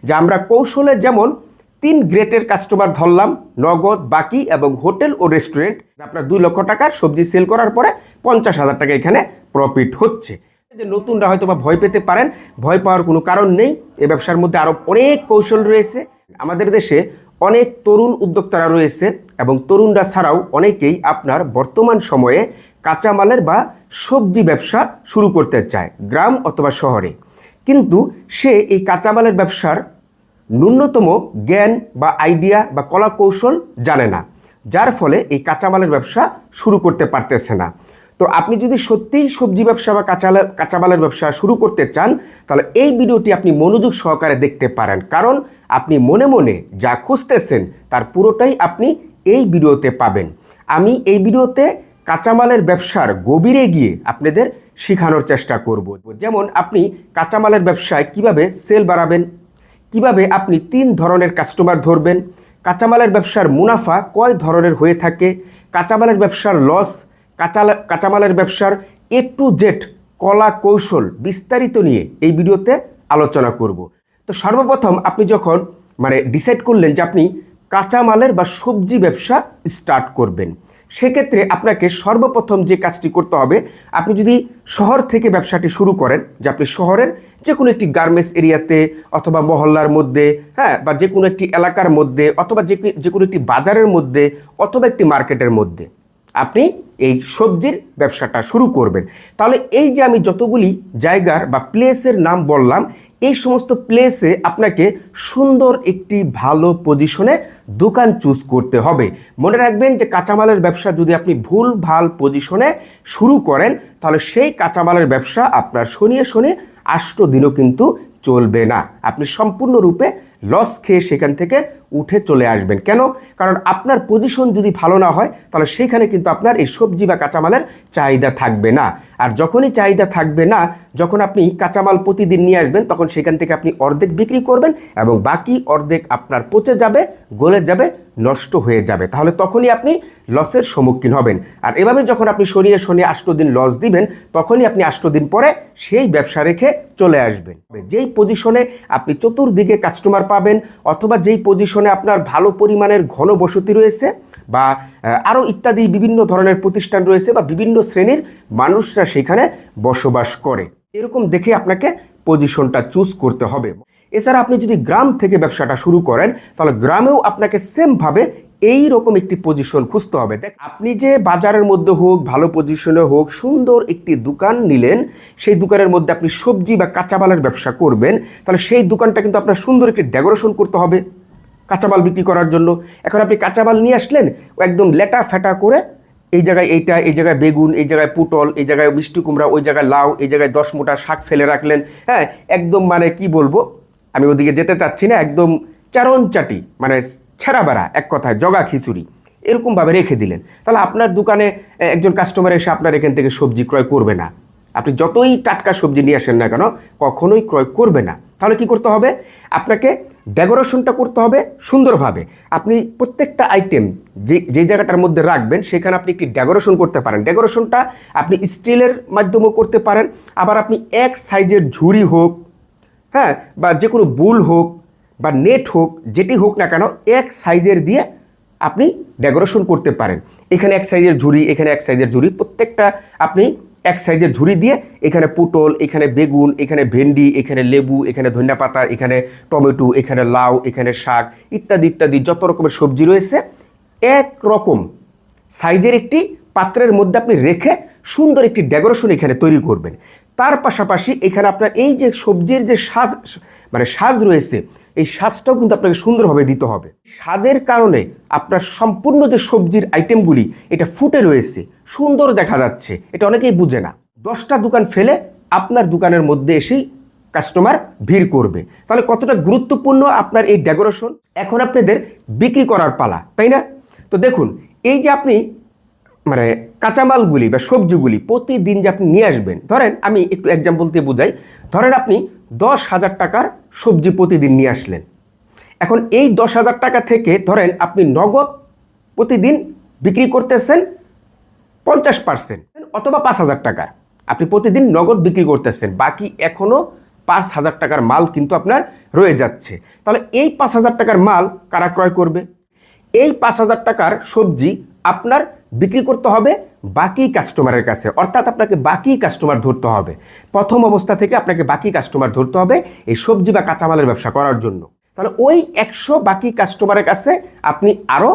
যে আমরা কৌশলে যেমন 3 গ্রেডের কাস্টমার ধরলাম, নগদ, বাকি এবং হোটেল ও রেস্টুরেন্ট। আপনার 2 লক্ষ টাকার সবজি সেল করার পরে 50,000 টাকা এখানে প্রফিট হচ্ছে। যে নতুনরা হয়তো বা ভয় পেতে পারেন, ভয় পাওয়ার কোনো কারণ নেই। এই ব্যবসার মধ্যে আরও অনেক কৌশল রয়েছে। আমাদের দেশে অনেক তরুণ উদ্যোক্তারা রয়েছে এবং তরুণরা ছাড়াও অনেকেই আপনার বর্তমান সময়ে কাঁচামালের বা সবজি ব্যবসা শুরু করতে চায় গ্রাম অথবা শহরে, কিন্তু সে এই কাঁচামালের ব্যবসার ন্যূনতম জ্ঞান বা আইডিয়া বা কলা কৌশল জানে না, যার ফলে এই কাঁচামালের ব্যবসা শুরু করতে পারতেছে না। তো আপনি যদি সত্যিই সবজি ব্যবসা বা কাঁচামালের ব্যবসা শুরু করতে চান, তাহলে এই ভিডিওটি আপনি মনোযোগ সহকারে দেখতে পারেন, কারণ আপনি মনে মনে যা খুঁজতেছেন তার পুরোটাই আপনি এই ভিডিওতে পাবেন। আমি এই ভিডিওতে কাঁচামালের ব্যবসার গভীরে গিয়ে আপনাদের শেখানোর চেষ্টা করব। যেমন আপনি কাঁচামালের ব্যবসায় কিভাবে সেল বাড়াবেন, কিভাবে আপনি 3 ধরনের কাস্টমার ধরবেন, কাঁচামালের ব্যবসার মুনাফা কয় ধরনের হয়ে থাকে, কাঁচামালের ব্যবসার লস, কাঁচামালের ব্যবসার A to Z কলা কৌশল বিস্তারিত নিয়ে এই ভিডিওতে আলোচনা করব। তো সর্বপ্রথম আপনি যখন ডিসাইড করলেন যে আপনি কাঁচামালের বা সবজি ব্যবসা স্টার্ট করবেন, সেক্ষেত্রে আপনাকে সর্বপ্রথম যে কাজটি করতে হবে, আপনি যদি শহর থেকে ব্যবসাটি শুরু করেন, যে আপনি শহরের যে কোনো একটি গার্মেন্টস এরিয়াতে অথবা মহল্লার মধ্যে, বা যে কোনো একটি এলাকার মধ্যে অথবা যে কোনো একটি বাজারের মধ্যে অথবা একটি মার্কেটের মধ্যে আপনি এই সবজির ব্যবসাটা শুরু করবেন, তাহলে এই যে আমি যতগুলি জায়গার বা প্লেসের নাম বললাম, এই সমস্ত প্লেসে আপনাকে সুন্দর একটি ভালো পজিশনে দোকান চুজ করতে হবে। মনে রাখবেন যে কাঁচামালের ব্যবসা যদি আপনি ভুল ভাল পজিশনে শুরু করেন, তাহলে সেই কাঁচামালের ব্যবসা আপনার শনিয়ে 8 দিনও কিন্তু চলবে না। আপনি সম্পূর্ণরূপে লস খেয়ে সেখান থেকে উঠে চলে আসবেন। কেন? কারণ আপনার পজিশন যদি ভালো না হয়, তাহলে সেখানে কিন্তু আপনার এই সবজি বা কাঁচামালের চাহিদা থাকবে না। আর যখনই চাহিদা থাকবে না, যখন আপনি কাঁচামাল প্রতিদিন নিয়ে আসবেন, তখন সেখান থেকে আপনি অর্ধেক বিক্রি করবেন এবং বাকি অর্ধেক আপনার পচে যাবে, গলে যাবে, নষ্ট হয়ে যাবে। তাহলে তখনই আপনি লসের সম্মুখীন হবেন। আর এভাবে যখন আপনি শনিয়ে 8 দিন লস দিবেন, তখনই আপনি 8 দিন পরে সেই ব্যবসা রেখে চলে আসবেন। যেই পজিশনে আপনি চতুর্দিকে কাস্টমার পাবেন, অথবা যেই পজিশনে আপনার ভালো পরিমাণের ঘনবসতি রয়েছে, বা আরও ইত্যাদি বিভিন্ন ধরনের প্রতিষ্ঠান রয়েছে, বা বিভিন্ন শ্রেণীর মানুষরা সেখানে বসবাস করে, এরকম দেখে আপনাকে পজিশনটা চুজ করতে হবে। এছাড়া আপনি যদি গ্রাম থেকে ব্যবসাটা শুরু করেন, তাহলে গ্রামেও আপনাকে সেমভাবে এই রকম একটি পজিশন খুঁজতে হবে। দেখ, আপনি যে বাজারের মধ্যে হোক, ভালো পজিশনে হোক, সুন্দর একটি দোকান নিলেন, সেই দোকানের মধ্যে আপনি সবজি বা কাঁচামালের ব্যবসা করবেন, তাহলে সেই দোকানটা কিন্তু আপনার সুন্দর একটি ডেকোরেশন করতে হবে কাঁচামাল বিক্রি করার জন্য। এখন আপনি কাঁচামাল নিয়ে আসলেন, একদম লেটা ফেটা করে, এই জায়গায় এইটা, এই জায়গায় বেগুন, এই জায়গায় পুটল, এই জায়গায় মিষ্টি কুমড়া, ওই জায়গায় লাউ, এই জায়গায় 10 মুঠা শাক ফেলে রাখলেন। একদম কি বলবো, আমি ওদিকে যেতে চাচ্ছি না, একদম চারণচাটি, ছেঁড়া বেড়া, এক কথায় জগা খিচুড়ি, এরকমভাবে রেখে দিলেন। তাহলে আপনার দোকানে একজন কাস্টমার এসে আপনার এখান থেকে সবজি ক্রয় করবে না। আপনি যতই টাটকা সবজি নিয়ে আসেন না কেন, কখনোই ক্রয় করবে না। তাহলে কি করতে হবে? আপনাকে ডেকোরেশনটা করতে হবে সুন্দরভাবে। আপনি প্রত্যেকটা আইটেম যে জায়গাটার মধ্যে রাখবেন, সেখানে আপনি একটি ডেকোরেশন করতে পারেন। ডেকোরেশনটা আপনি স্টিলের মাধ্যমেও করতে পারেন, আবার আপনি এক সাইজের ঝুড়ি হোক, বা যে কোনো বুল হোক বা নেট হোক, যেটি হোক না কেন, এক সাইজের দিয়ে আপনি ডেকোরেশন করতে পারেন। এখানে এক সাইজের ঝুড়ি, এখানে এক সাইজের ঝুড়ি, প্রত্যেকটা আপনি এক সাইজের ঝুড়ি দিয়ে, এখানে পুটল, এখানে বেগুন, এখানে ভেন্ডি, এখানে লেবু, এখানে ধনিয়া পাতা, এখানে টমেটো, এখানে লাউ, এখানে শাক, ইত্যাদি ইত্যাদি যত রকমের সবজি রয়েছে, এক রকম সাইজের একটি পাত্রের মধ্যে আপনি রেখে সুন্দর একটি ডেকোরেশন এখানে তৈরি করবেন। তার পাশাপাশি এখানে আপনার এই যে সবজির যে সাজ রয়েছে, এই সাজটাও কিন্তু আপনাকে সুন্দরভাবে দিতে হবে। সাজের কারণে আপনার সম্পূর্ণ যে সবজির আইটেমগুলি, এটা ফুটে রয়েছে, সুন্দর দেখা যাচ্ছে, এটা অনেকেই বুঝে না। 10টা দোকান ফেলে আপনার দোকানের মধ্যে এসেই কাস্টমার ভিড় করবে। তাহলে কতটা গুরুত্বপূর্ণ আপনার এই ডেকোরেশন। এখন আপনাদের বিক্রি করার পালা, তাই না? তো দেখুন, এই যে আপনি কাঁচামালগুলি বা সবজিগুলি প্রতিদিন যে আপনি নিয়ে আসবেন, ধরেন আমি একটু এক্সাম্পল দিয়ে বুঝাই। ধরেন আপনি 10,000 টাকার সবজি প্রতিদিন নিয়ে আসলেন। এখন এই 10,000 টাকা থেকে ধরেন আপনি নগদ প্রতিদিন বিক্রি করতেছেন 50% অথবা 5,000 টাকার, আপনি প্রতিদিন নগদ বিক্রি করতেছেন, বাকি এখনও 5,000 টাকার মাল কিন্তু আপনার রয়ে যাচ্ছে। তাহলে এই 5,000 টাকার মাল কারা ক্রয় করবে? এই 5,000 টাকার সবজি আপনার বিক্রি করতে হবে বাকি কাস্টমারের কাছে, অর্থাৎ আপনাকে বাকি কাস্টমার ধরতে হবে। প্রথম অবস্থা থেকে আপনাকে বাকি কাস্টমার ধরতে হবে এই সবজি বা কাঁচামালের ব্যবসা করার জন্য। তাহলে ওই 100 বাকি কাস্টমারের কাছে আপনি আরও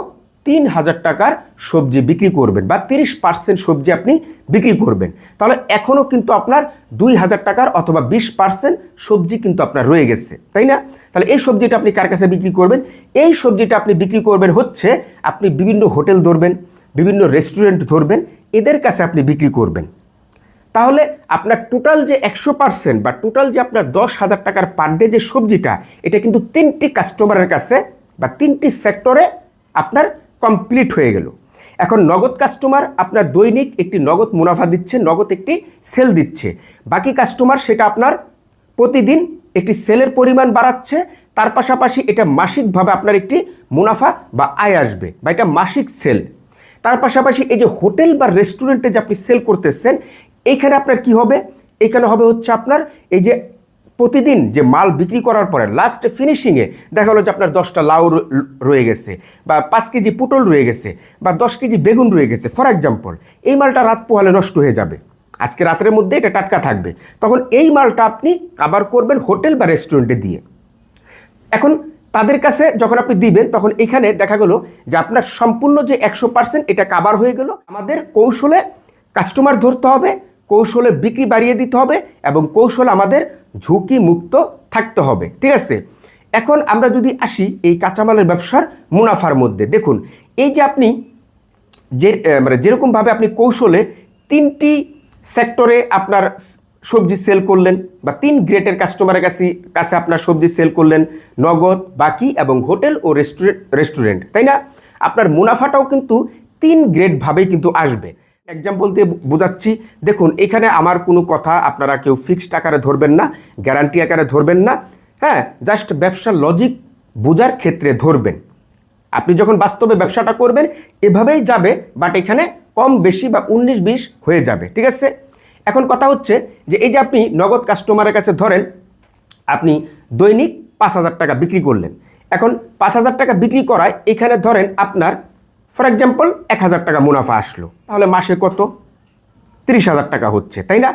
3,000 টাকার সবজি বিক্রি করবেন বা 30% সবজি আপনি বিক্রি করবেন। তাহলে এখনও কিন্তু আপনার 2,000 টাকার অথবা 20% সবজি কিন্তু আপনার রয়ে গেছে, তাই না? তাহলে এই সবজিটা আপনি কার কাছে বিক্রি করবেন? এই সবজিটা আপনি বিক্রি করবেন হচ্ছে আপনি বিভিন্ন হোটেল ধরবেন, বিভিন্ন রেস্টুরেন্ট ধরবেন, এদের কাছে আপনি বিক্রি করবেন। তাহলে আপনার টোটাল যে 100% বা টোটাল যে আপনার 10,000 টাকার পার ডে যে সবজিটা, এটা কিন্তু 3টি কাস্টমারের কাছে বা 3টি সেক্টরে আপনার কমপ্লিট হয়ে গেল। এখন নগদ কাস্টমার আপনার দৈনিক একটি নগদ মুনাফা দিচ্ছে, নগদ একটি সেল দিচ্ছে। বাকি কাস্টমার সেটা আপনার প্রতিদিন একটি সেলের পরিমাণ বাড়াচ্ছে, তার পাশাপাশি এটা মাসিকভাবে আপনার একটি মুনাফা বা আয় আসবে বা এটা মাসিক সেল। তার পাশাপাশি এই যে হোটেল বা রেস্টুরেন্টে যে আপনি সেল করতেছেন, এইখানে আপনার কি হবে? এখানে হবে হচ্ছে আপনার এই যে প্রতিদিন যে মাল বিক্রি করার পরে লাস্ট ফিনিশিংয়ে দেখা হলো যে আপনার 10টা লাউ রয়ে গেছে বা 5 কেজি পুটল রয়ে গেছে বা 10 কেজি বেগুন রয়ে গেছে ফর এক্সাম্পল। এই মালটা রাত পোহালে নষ্ট হয়ে যাবে, আজকে রাতের মধ্যে এটা টাটকা থাকবে। তখন এই মালটা আপনি কাভার করবেন হোটেল বা রেস্টুরেন্টে দিয়ে। এখন তাদের কাছে যখন আপনি দিবেন তখন এখানে দেখা গেল যে আপনার সম্পূর্ণ যে 100% এটা কাভার হয়ে গেল। আমাদের কৌশলে কাস্টমার ধরতে হবে, কৌশলে বিক্রি বাড়িয়ে দিতে হবে এবং কৌশলে আমাদের ঝুঁকি মুক্ত থাকতে হবে, ঠিক আছে? এখন আমরা যদি আসি এই কাঁচামালের ব্যবসার মুনাফার মধ্যে, দেখুন এই যে আপনি যে যেরকমভাবে আপনি কৌশলে 3টি সেক্টরে আপনার সবজি সেল করলেন বা 3 গ্রেডের কাস্টমারের কাছে আপনার সবজি সেল করলেন, নগদ, বাকি এবং হোটেল ও রেস্টুরেন্ট, তাই না? আপনার মুনাফাটাও কিন্তু 3 গ্রেডভাবেই কিন্তু আসবে। এক্সাম্পল দিয়ে বোঝাচ্ছি, দেখুন এখানে আমার কোনো কথা আপনারা কেউ ফিক্সড আকারে ধরবেন না, গ্যারান্টি আকারে ধরবেন না, হ্যাঁ, জাস্ট ব্যবসার লজিক বোঝার ক্ষেত্রে ধরবেন। আপনি যখন বাস্তবে ব্যবসাটা করবেন এভাবেই যাবে, বাট এখানে কম বেশি বা 19-20 হয়ে যাবে, ঠিক আছে? এখন কথা হচ্ছে যে এই যে আপনি নগদ কাস্টমারের কাছে ধরেন আপনি দৈনিক 5,000 টাকা বিক্রি করলেন। এখন 5,000 টাকা বিক্রি করায় এখানে ধরেন আপনার ফর এক্সাম্পল 1,000 টাকা মুনাফা আসলো, তাহলে মাসে কত? 30,000 টাকা হচ্ছে, তাই না?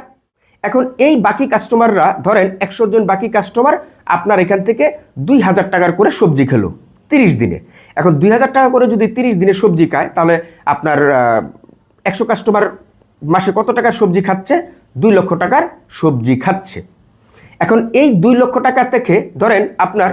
এখন এই বাকি কাস্টমাররা ধরেন 100 জন বাকি কাস্টমার আপনার এখান থেকে 2,000 টাকার করে সবজি খেলো 30 দিনে। এখন 2,000 টাকা করে যদি 30 দিনে সবজি খায় তাহলে আপনার 100 কাস্টমার মাসে কত টাকার সবজি খাচ্ছে? 2 লক্ষ টাকার সবজি খাচ্ছে। এখন এই 2 লক্ষ টাকা থেকে ধরেন আপনার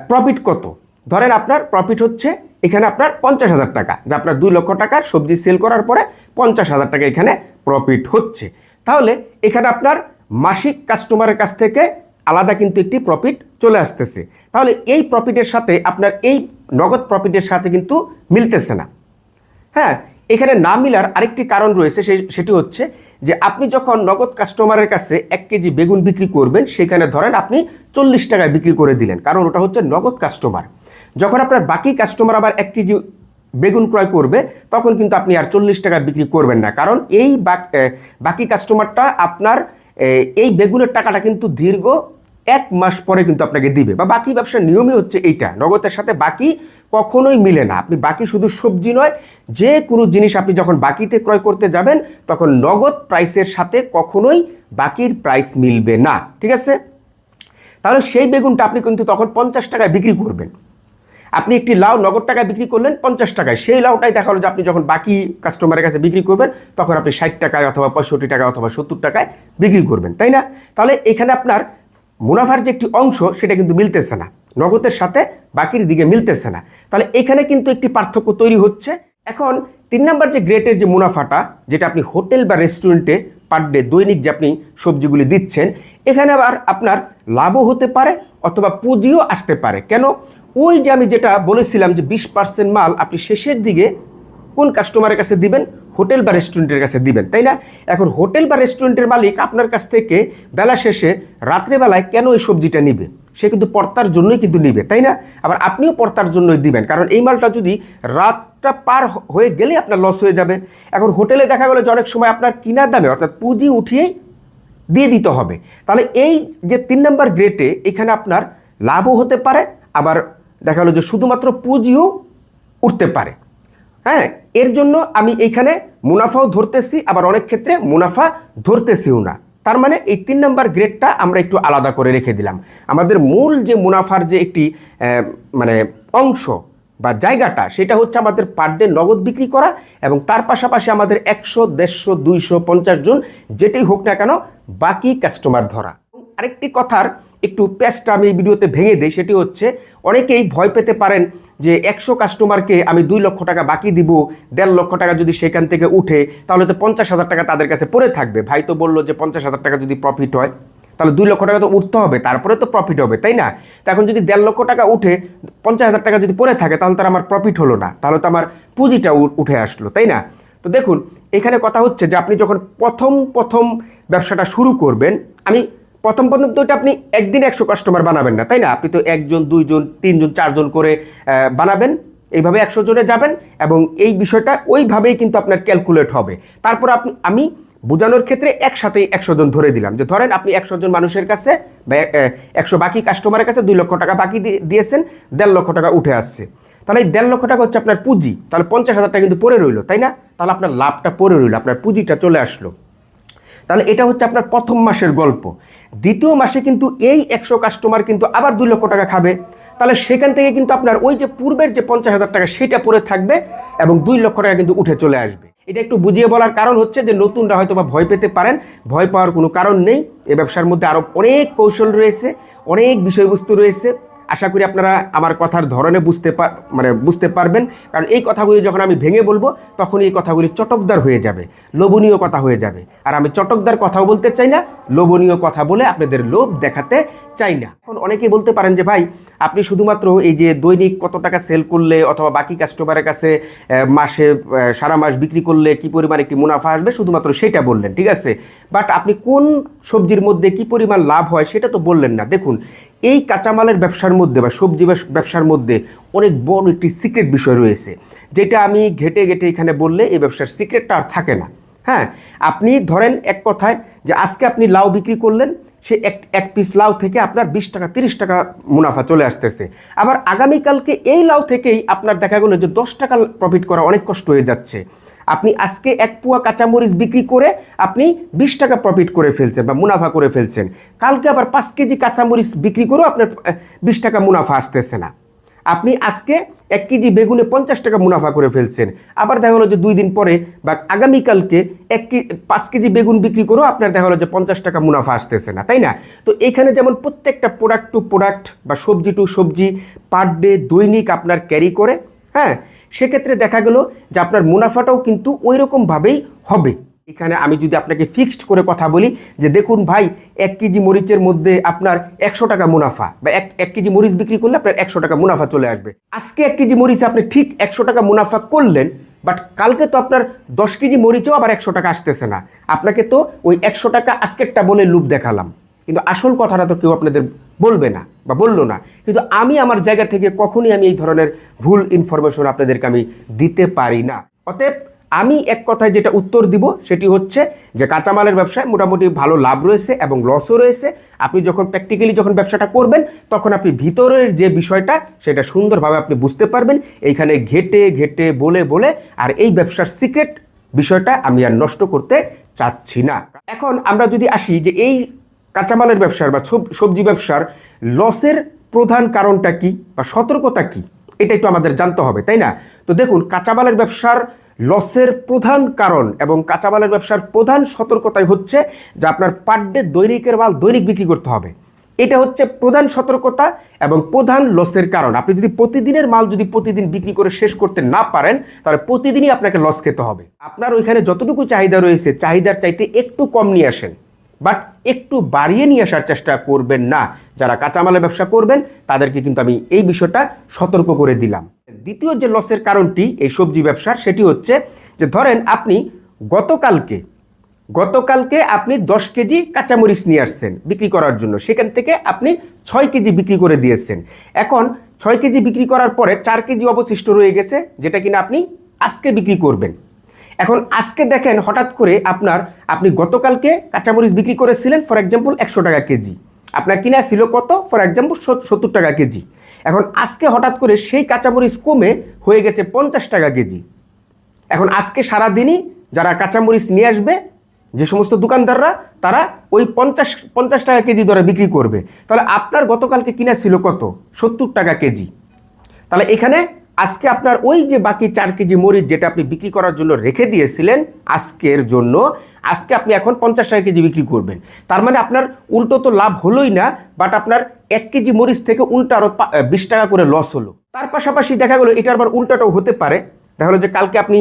প্রফিট কত? ধরেন আপনার প্রফিট হচ্ছে এখানে আপনার 50,000 টাকা, যে আপনার 2 লক্ষ টাকার সবজি সেল করার পরে 50,000 টাকা এখানে প্রফিট হচ্ছে। তাহলে এখানে আপনার মাসিক কাস্টমারের কাছ থেকে আলাদা কিন্তু একটি প্রফিট চলে আসতেছে। তাহলে এই প্রফিটের সাথে আপনার এই নগদ প্রফিটের সাথে কিন্তু মিলতেছে না। হ্যাঁ, এখানে না মিলার আরেকটি কারণ রয়েছে, সেটি হচ্ছে যে আপনি যখন নগদ কাস্টমারের কাছে 1 কেজি বেগুন বিক্রি করবেন, সেখানে ধরেন আপনি 40 টাকায় বিক্রি করে দিলেন, কারণ ওটা হচ্ছে নগদ কাস্টমার। যখন আপনার বাকি কাস্টমার আবার 1 কেজি বেগুন ক্রয় করবে তখন কিন্তু আপনি আর 40 টাকায় বিক্রি করবেন না, কারণ এই বাকি কাস্টমারটা আপনার এই বেগুনের টাকাটা কিন্তু দীর্ঘ 1 মাস পরে কিন্তু আপনাকে দিবে। বা বাকি ব্যবসার নিয়মই হচ্ছে এইটা, নগদের সাথে বাকি কখনোই মিলে না। আপনি বাকি শুধু সবজি নয়, যে কোনো জিনিস আপনি যখন বাকিতে ক্রয় করতে যাবেন তখন নগদ প্রাইসের সাথে কখনোই বাকির প্রাইস মিলবে না, ঠিক আছে? তাহলে সেই বেগুনটা আপনি কিন্তু তখন 50 টাকায় বিক্রি করবেন। আপনি একটি লাউ নগদ টাকায় বিক্রি করলেন 50 টাকায়, সেই লাউটাই দেখা হলো যে আপনি যখন বাকি কাস্টমারের কাছে বিক্রি করবেন তখন আপনি 60 টাকায় অথবা 65 টাকায় অথবা 70 টাকায় বিক্রি করবেন, তাই না? তাহলে এখানে আপনার মুনাফার যে একটি অংশ সেটা কিন্তু মিলতেছে না, নগদের সাথে বাকির দিকে মিলতেছে না। তাহলে এখানে কিন্তু একটি পার্থক্য তৈরি হচ্ছে। এখন 3 নাম্বার যে গ্রেটের যে মুনাফাটা, যেটা আপনি হোটেল বা রেস্টুরেন্টে পার ডে দৈনিক যে আপনি সবজিগুলি দিচ্ছেন, এখানে আবার আপনার লাভও হতে পারে অথবা পুঁজিও আসতে পারে। কেন? ওই যে আমি যেটা বলেছিলাম যে 20% মাল আপনি শেষের দিকে কোন কাস্টমারের কাছে দিবেন? হোটেল বা রেস্টুরেন্টের কাছে দিবেন, তাই না? এখন হোটেল বা রেস্টুরেন্টের মালিক আপনার কাছ থেকে বেলা শেষে রাত্রেবেলায় কেন এই সবজিটা নিবে? সে কিন্তু পর্তার জন্যই কিন্তু নিবে, তাই না? আবার আপনিও পর্তার জন্যই দিবেন, কারণ এই মালটা যদি রাতটা পার হয়ে গেলে আপনার লস হয়ে যাবে। এখন হোটেলে দেখা গেলো যে অনেক সময় আপনার কিনার দামে অর্থাৎ পুঁজি উঠিয়েই দিয়ে দিতে হবে। তাহলে এই যে 3 নম্বর গ্রেডে এখানে আপনার লাভও হতে পারে, আবার দেখা গেলো যে শুধুমাত্র পুঁজিও উঠতে পারে। হ্যাঁ, এর জন্য আমি এইখানে মুনাফাও ধরতেছি, আবার অনেক ক্ষেত্রে মুনাফা ধরতেছিও না। তার মানে এই 3 নম্বর গ্রেডটা আমরা একটু আলাদা করে রেখে দিলাম। আমাদের মূল যে মুনাফার যে একটি মানে অংশ বা জায়গাটা, সেটা হচ্ছে আমাদের পার ডে নগদ বিক্রি করা, এবং তার পাশাপাশি আমাদের 100, 150, 250 জন যেটাই হোক না কেন বাকি কাস্টমার ধরা। আরেকটি কথার একটু প্যাচটা আমি এই ভিডিওতে ভেঙে দিই, সেটি হচ্ছে অনেকেই ভয় পেতে পারেন যে 100 কাস্টমারকে আমি 2 লক্ষ টাকা বাকি দিব, 1.5 লক্ষ টাকা যদি সেখান থেকে উঠে তাহলে তো 50,000 টাকা তাদের কাছে পড়ে থাকবে। ভাই তো বললো যে 50,000 টাকা যদি প্রফিট হয় তাহলে 2 লক্ষ টাকা তো উঠতে হবে, তারপরে তো প্রফিট হবে, তাই না? তো এখন যদি 1.5 লক্ষ টাকা উঠে 50,000 টাকা যদি পড়ে থাকে তাহলে তো আমার প্রফিট হলো না, তাহলে তো আমার পুঁজিটা উঠে আসলো, তাই না? তো দেখুন, এখানে কথা হচ্ছে যে আপনি যখন প্রথম ব্যবসাটা শুরু করবেন, আমি প্রথম তো এটা আপনি একদিন 100 কাস্টমার বানাবেন না, তাই না? আপনি তো 1 জন, 2 জন, 3 জন, 4 জন করে বানাবেন, এইভাবে 100 জনে যাবেন, এবং এই বিষয়টা ওইভাবেই কিন্তু আপনার ক্যালকুলেট হবে। তারপর আমি বোঝানোর ক্ষেত্রে একসাথেই 100 জন ধরে দিলাম, যে ধরেন আপনি 100 জন মানুষের কাছে বা 100 বাকি কাস্টমারের কাছে 2 লক্ষ টাকা বাকি দিয়েছেন, 1.5 লক্ষ টাকা উঠে আসছে। তাহলে এই 1.5 লক্ষ টাকা হচ্ছে আপনার পুঁজি, তাহলে 50,000 টাকা কিন্তু পড়ে রইলো, তাই না? তাহলে আপনার লাভটা পড়ে রইলো, আপনার পুঁজিটা চলে আসলো। তাহলে এটা হচ্ছে আপনার প্রথম মাসের গল্প। দ্বিতীয় মাসে কিন্তু এই 100 কাস্টমার কিন্তু আবার 2 লক্ষ টাকা খাবে, তাহলে সেখান থেকে কিন্তু আপনার ওই যে পূর্বের যে 50,000 টাকা সেটা পড়ে থাকবে, এবং 2 লক্ষ টাকা কিন্তু উঠে চলে আসবে। এটা একটু বুঝিয়ে বলার কারণ হচ্ছে যে নতুনরা হয়তো বা ভয় পেতে পারেন, ভয় পাওয়ার কোনো কারণ নেই। এই ব্যবসার মধ্যে আরও অনেক কৌশল রয়েছে, অনেক বিষয়বস্তু রয়েছে। আশা করি আপনারা আমার কথার ধরনে বুঝতে পারবেন, কারণ এই কথাগুলি যখন আমি ভেঙে বলবো তখন এই কথাগুলি চটকদার হয়ে যাবে, লোভনীয় কথা হয়ে যাবে। আর আমি চটকদার কথাও বলতে চাই না, লোভনীয় কথা বলে আপনাদের লোভ দেখাতে চাই না। এখন অনেকেই বলতে পারেন যে ভাই, আপনি শুধুমাত্র এই যে দৈনিক কত টাকা সেল করলে অথবা বাকি কাস্টমারের কাছে মাসে সারা মাস বিক্রি করলে কি পরিমাণ একটি মুনাফা আসবে শুধুমাত্র সেটা বললেন, ঠিক আছে, বাট আপনি কোন সবজির মধ্যে কি পরিমাণ লাভ হয় সেটা তো বললেন না। দেখুন, এই কাঁচামালের ব্যবসার মধ্যে বা সবজি ব্যবসার মধ্যে অনেক বড় একটি সিক্রেট বিষয় রয়েছে, যেটা আমি ঘেটে এখানে বললে এই ব্যবসার সিক্রেটটা আর থাকে না। হ্যাঁ, আপনি ধরেন এক কথায় যে আজকে আপনি লাউ বিক্রি করলেন, সে এক পিস লাউ থেকে আপনার 20 টাকা 30 টাকা মুনাফা চলে আসতেছে। আবার আগামীকালকে এই লাউ থেকেই আপনার দেখা গেলো যে 10 টাকা প্রফিট করা অনেক কষ্ট হয়ে যাচ্ছে। আপনি আজকে 1 পোয়া কাঁচামরিচ বিক্রি করে আপনি 20 টাকা প্রফিট করে ফেলছেন বা মুনাফা করে ফেলছেন, কালকে আবার 5 কেজি কাঁচামরিচ বিক্রি করেও আপনার 20 টাকা মুনাফা আসতেছে না। আপনি আজকে 1 কেজি বেগুনে 50 টাকা মুনাফা করে ফেলছেন, আবার দেখা হলো যে 2 দিন পরে বা আগামীকালকে 5 কেজি বেগুন বিক্রি করেও আপনার দেখা হলো যে 50 টাকা মুনাফা আসতেছে না, তাই না? তো এখানে যেমন প্রত্যেকটা প্রোডাক্ট টু প্রোডাক্ট বা সবজি টু সবজি পার ডে দৈনিক আপনার ক্যারি করে, হ্যাঁ, সেক্ষেত্রে দেখা গেল যে আপনার মুনাফাটাও কিন্তু ওই রকমভাবেই হবে। এখানে আমি যদি আপনাকে ফিক্সড করে কথা বলি যে দেখুন ভাই, 1 কেজি মরিচের মধ্যে আপনার 100 টাকা মুনাফা, বা এক কেজি মরিচ বিক্রি করলে আপনার 100 টাকা মুনাফা চলে আসবে। আজকে 1 কেজি মরিচে আপনি ঠিক 100 টাকা মুনাফা করলেন, বাট কালকে তো আপনার 10 কেজি মরিচেও আবার 100 টাকা আসতেছে না। আপনাকে তো ওই 100 টাকা আজকেরটা বলে লুপ দেখালাম, কিন্তু আসল কথাটা তো কেউ আপনাদের বলবে না বা বললো না। কিন্তু আমি আমার জায়গা থেকে কখনই আমি এই ধরনের ভুল ইনফরমেশন আপনাদেরকে আমি দিতে পারি না। অতএব আমি এক কথায় যেটা উত্তর দিব সেটি হচ্ছে যে কাঁচামালের ব্যবসায় মোটামুটি ভালো লাভ রয়েছে এবং লসও রয়েছে। আপনি যখন প্র্যাকটিক্যালি যখন ব্যবসাটা করবেন তখন আপনি ভিতরের যে বিষয়টা সেটা সুন্দরভাবে আপনি বুঝতে পারবেন, এইখানে ঘেটে বলে আর এই ব্যবসার সিক্রেট বিষয়টা আমি আর নষ্ট করতে চাচ্ছি না। এখন আমরা যদি আসি যে এই কাঁচামালের ব্যবসার বা সবজি ব্যবসার লসের প্রধান কারণটা কি বা সতর্কতা কি, এটা একটু আমাদের জানতে হবে, তাই না? তো দেখুন, কাঁচামালের ব্যবসার লসের প্রধান কারণ এবং কাঁচামালের ব্যবসার প্রধান সতর্কতাই হচ্ছে যে আপনার পার ডে দৈনিকের মাল দৈনিক বিক্রি করতে হবে। এটা হচ্ছে প্রধান সতর্কতা এবং প্রধান লসের কারণ। আপনি যদি প্রতিদিনের মাল যদি প্রতিদিন বিক্রি করে শেষ করতে না পারেন তাহলে প্রতিদিনই আপনাকে লস খেতে হবে। আপনার ওইখানে যতটুকু চাহিদা রয়েছে চাহিদার চাইতে একটু কম নিয়ে আসেন, বাট একটু বাড়িয়ে নিয়ে আসার চেষ্টা করবেন না। যারা কাঁচামালের ব্যবসা করবেন তাদেরকে কিন্তু আমি এই বিষয়টা সতর্ক করে দিলাম। দ্বিতীয় যে লসের কারণটি এই সবজি ব্যবসার, সেটি হচ্ছে যে ধরেন আপনি গতকালকে আপনি 10 কেজি কাঁচামরিচ নিয়ে আসছেন বিক্রি করার জন্য, সেখান থেকে আপনি 6 কেজি বিক্রি করে দিয়েছেন। এখন 6 কেজি বিক্রি করার পরে 4 কেজি অবশিষ্ট রয়ে গেছে, যেটা কিনা আপনি আজকে বিক্রি করবেন। এখন আজকে দেখেন হঠাৎ করে আপনি গতকালকে কাঁচামরিচ বিক্রি করেছিলেন ফর এক্সাম্পল 100 টাকা কেজি, আপনার কিনা ছিল কত ফর এক্সাম্পল 70 টাকা কেজি। এখন আজকে হঠাৎ করে সেই কাঁচামরিচ কমে হয়ে গেছে 50 টাকা কেজি। এখন আজকে সারাদিনই যারা কাঁচামরিচ নিয়ে আসবে, যে সমস্ত দোকানদাররা, তারা ওই 50 টাকা কেজি দরে বিক্রি করবে। তাহলে আপনার গতকালকে কিনা ছিল কত 70 টাকা কেজি। তাহলে এখানে আজকে আপনার ওই যে বাকি 4 কেজি মরিচ যেটা আপনি বিক্রি করার জন্য রেখে দিয়েছিলেন আজকের জন্য, আজকে আপনি এখন 50 টাকা কেজি বিক্রি করবেন। তার মানে আপনার উল্টো তো লাভ হলোই না, বাট আপনার 1 কেজি মরিচ থেকে উল্টো আরও 20 টাকা করে লস হলো। তার পাশাপাশি দেখা গেলো এটা আবার উল্টাটাও হতে পারে, দেখা হলো যে কালকে আপনি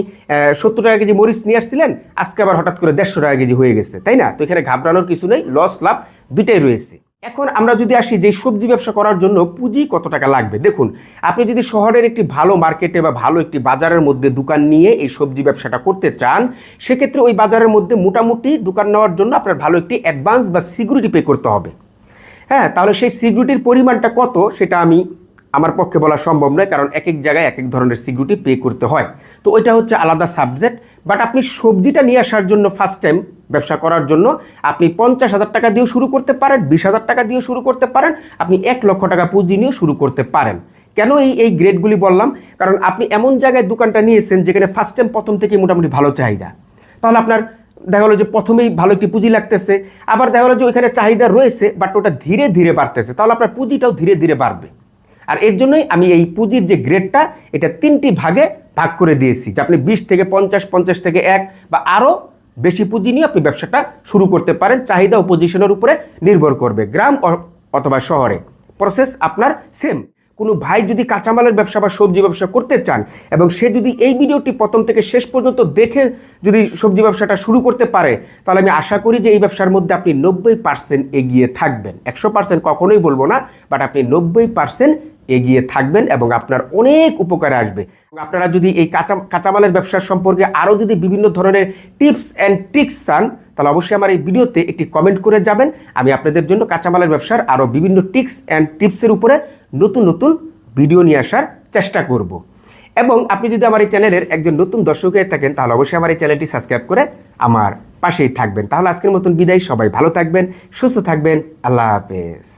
70 টাকা কেজি মরিচ নিয়ে আসছিলেন, আজকে আবার হঠাৎ করে 150 টাকা কেজি হয়ে গেছে, তাই না? তো এখানে ঘাবড়ানোর কিছু নেই, লস লাভ দুইটাই রয়েছে। এখন আমরা যদি আসি যে সবজি ব্যবসা করার জন্য পুঁজি কত টাকা লাগবে, দেখুন আপনি যদি শহরের একটি ভালো মার্কেটে বা ভালো একটি বাজারের মধ্যে দোকান নিয়ে এই সবজি ব্যবসাটা করতে চান, সেক্ষেত্রে ওই বাজারের মধ্যে মোটামুটি দোকান নেওয়ার জন্য আপনার ভালো একটি অ্যাডভান্স বা সিকিউরিটি পে করতে হবে। হ্যাঁ, তাহলে সেই সিকিউরিটির পরিমাণটা কত সেটা আমার পক্ষে বলা সম্ভব নয়, কারণ এক এক জায়গায় এক এক ধরনের সিকিউরিটি পে করতে হয়। তো ওইটা হচ্ছে আলাদা সাবজেক্ট। বাট আপনি সবজিটা নিয়ে আসার জন্য ফার্স্ট টাইম ব্যবসা করার জন্য আপনি 50,000 টাকা দিয়েও শুরু করতে পারেন, 20,000 টাকা দিয়েও শুরু করতে পারেন, আপনি 1 লক্ষ টাকা পুঁজি নিয়েও শুরু করতে পারেন। কেন এই গ্রেডগুলি বললাম, কারণ আপনি এমন জায়গায় দোকানটা নিয়েছেন যেখানে ফার্স্ট টাইম প্রথম থেকেই মোটামুটি ভালো চাহিদা। তাহলে আপনার দেখা হলো যে প্রথমেই ভালো একটি পুঁজি লাগতেছে, আবার দেখা হলো যে ওইখানে চাহিদা রয়েছে বাট ওটা ধীরে ধীরে বাড়তেছে, তাহলে আপনার পুঁজিটাও ধীরে ধীরে বাড়বে। আর এর জন্যই আমি এই পুঁজির যে গ্রেডটা এটা 3টি ভাগে ভাগ করে দিয়েছি, যে আপনি 20 থেকে 50, 50 থেকে 1 বা আরও বেশি পুঁজি নিয়ে আপনি ব্যবসাটা শুরু করতে পারেন। চাহিদা ও পজিশনের উপরে নির্ভর করবে, গ্রাম অথবা শহরে প্রসেস আপনার সেম। কোনো ভাই যদি কাঁচামালের ব্যবসা বা সবজি ব্যবসা করতে চান এবং সে যদি এই ভিডিওটি প্রথম থেকে শেষ পর্যন্ত দেখে যদি সবজি ব্যবসাটা শুরু করতে পারে, তাহলে আমি আশা করি যে এই ব্যবসার মধ্যে আপনি 90% এগিয়ে থাকবেন। 100% কখনোই বলবো না, বাট আপনি 90% এগিয়ে থাকবেন এবং আপনার অনেক উপকারে আসবে। আপনারা যদি এই কাঁচামালের ব্যবসার সম্পর্কে আরও যদি বিভিন্ন ধরনের টিপস অ্যান্ড ট্রিক্স চান, তাহলে অবশ্যই আমার এই ভিডিওতে একটি কমেন্ট করে যাবেন। আমি আপনাদের জন্য কাঁচামালের ব্যবসার আরও বিভিন্ন টিপস অ্যান্ড টিপসের উপরে নতুন নতুন ভিডিও নিয়ে আসার চেষ্টা করব। এবং আপনি যদি আমার এই চ্যানেলের একজন নতুন দর্শক হয়ে থাকেন, তাহলে অবশ্যই আমার এই চ্যানেলটি সাবস্ক্রাইব করে আমার পাশেই থাকবেন। তাহলে আজকের মতন বিদায়, সবাই ভালো থাকবেন, সুস্থ থাকবেন, আল্লাহ হাফেজ।